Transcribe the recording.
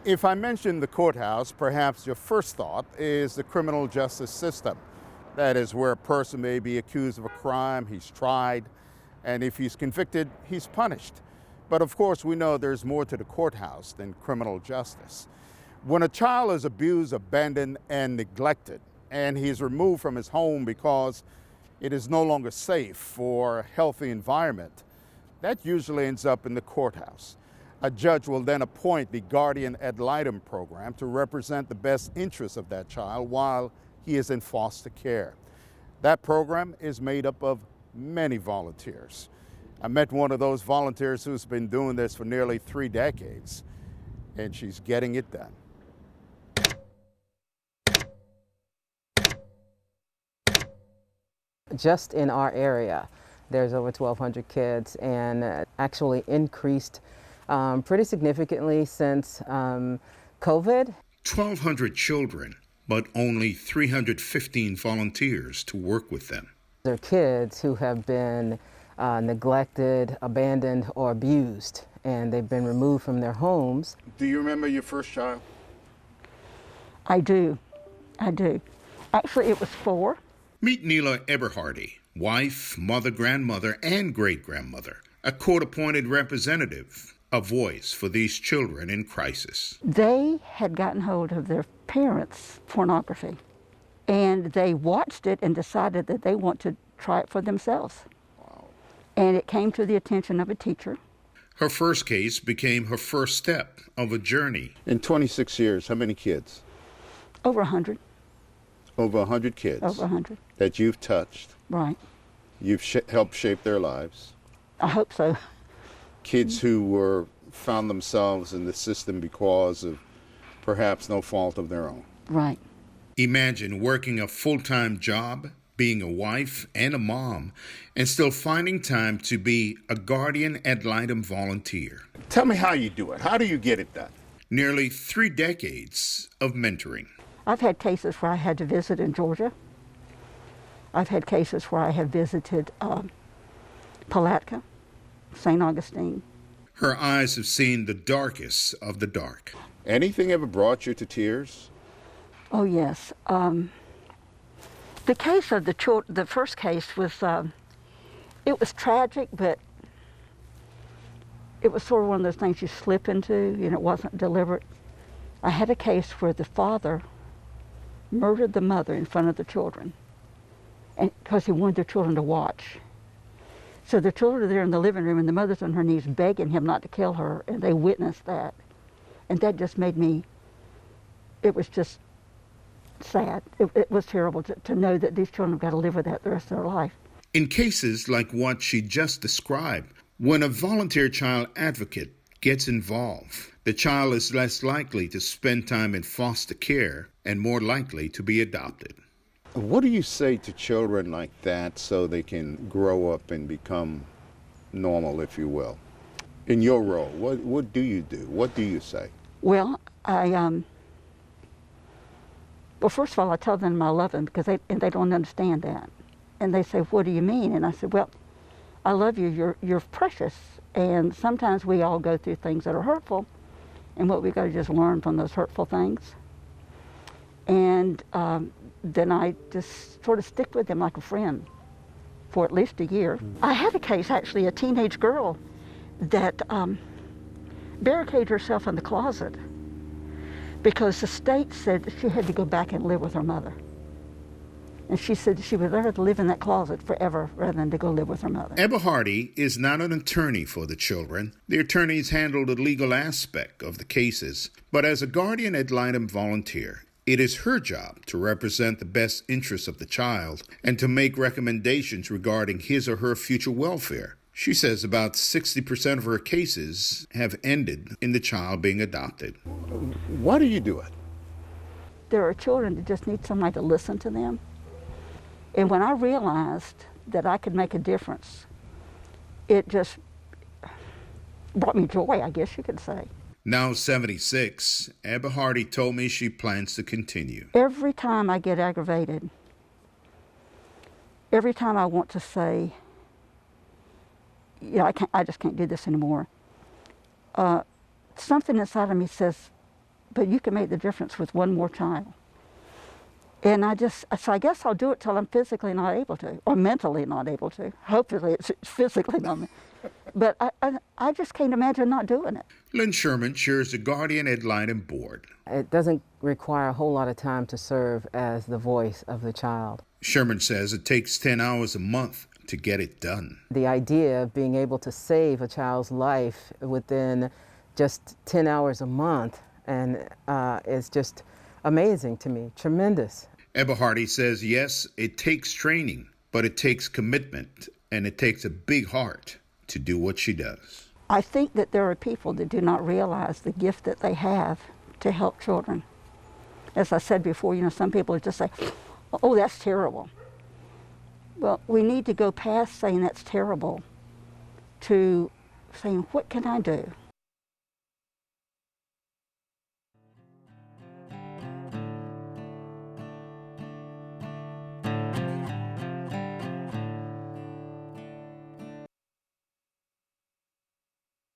If I mention the courthouse, perhaps your first thought is the criminal justice system. That is where a person may be accused of a crime, he's tried, and if he's convicted, he's punished. But of course, we know there's more to the courthouse than criminal justice. When a child is abused, abandoned, and neglected, and he's removed from his home because it is no longer safe for a healthy environment, that usually ends up in the courthouse. A judge will then appoint the guardian ad litem program to represent the best interests of that child while he is in foster care. That program is made up of many volunteers. I met one of those volunteers who's been doing this for nearly 3 decades, and she's getting it done. Just in our area, there's over 1,200 kids, and actually increased pretty significantly since COVID. 1,200 children, but only 315 volunteers to work with them. They're kids who have been neglected, abandoned, or abused, and they've been removed from their homes. Do you remember your first child? I do. Actually, it was 4. Meet NELA EBERHARDY, wife, mother, grandmother, and great-grandmother, a court-appointed representative, a voice for these children in crisis. They had gotten hold of their parents' pornography, and they watched it and decided that they want to try it for themselves. Wow. And it came to the attention of a teacher. Her first case became her first step of a journey. In 26 years, how many kids? Over 100. Over 100 kids. Over 100. That you've touched. Right. You've helped shape their lives. I hope so. Kids who found themselves in the system because of perhaps no fault of their own. Right. Imagine working a full-time job, being a wife and a mom, and still finding time to be a guardian ad litem volunteer. Tell me how you do it. How do you get it done? Nearly 3 decades of mentoring. I've had cases where I had to visit in Georgia. I've had cases where I have visited Palatka, St. Augustine. Her eyes have seen the darkest of the dark. Anything ever brought you to tears? Oh, yes. The case of the first case was, it was tragic, but it was sort of one of those things you slip into, and it wasn't deliberate. I had a case where the father murdered the mother in front of the children, and because he wanted the children to watch. So the children are there in the living room, and the mother's on her knees begging him not to kill her, and they witnessed that. And that just made me, it was just sad. It was terrible to know that these children have got to live with that the rest of their life. In cases like what she just described, when a volunteer child advocate gets involved, the child is less likely to spend time in foster care and more likely to be adopted. What do you say to children like that so they can grow up and become normal, if you will? In your role, what do you do? What do you say? Well, well, first of all, I tell them I love them because they don't understand that. And they say, what do you mean? And I said, well, I love you, you're precious. And sometimes we all go through things that are hurtful, and what we got to just learn from those hurtful things. And then I just sort of stick with them like a friend for at least a year. I had a case, actually, a teenage girl that barricaded herself in the closet because the state said that she had to go back and live with her mother. And she said she would rather live in that closet forever rather than to go live with her mother. EBERHARDY is not an attorney for the children. The attorneys handle the legal aspect of the cases. But as a guardian ad litem volunteer, it is her job to represent the best interests of the child and to make recommendations regarding his or her future welfare. She says about 60% of her cases have ended in the child being adopted. Why do you do it? There are children that just need somebody to listen to them. And when I realized that I could make a difference, it just brought me joy, I guess you could say. Now 76, EBERHARDY told me she plans to continue. Every time I get aggravated, every time I want to say, yeah, I just can't do this anymore, something inside of me says, but you can make the difference with one more child. And so I guess I'll do it till I'm physically not able to, or mentally not able to. Hopefully it's physically not. But I just can't imagine not doing it. Lynn Sherman chairs the Guardian Ad Litem Board. It doesn't require a whole lot of time to serve as the voice of the child. Sherman says it takes 10 hours a month to get it done. The idea of being able to save a child's life within just 10 hours a month and is just amazing to me, tremendous. EBERHARDY says, yes, it takes training, but it takes commitment, and it takes a big heart to do what she does. I think that there are people that do not realize the gift that they have to help children. As I said before, some people just say, oh, that's terrible. Well, we need to go past saying that's terrible to saying, what can I do?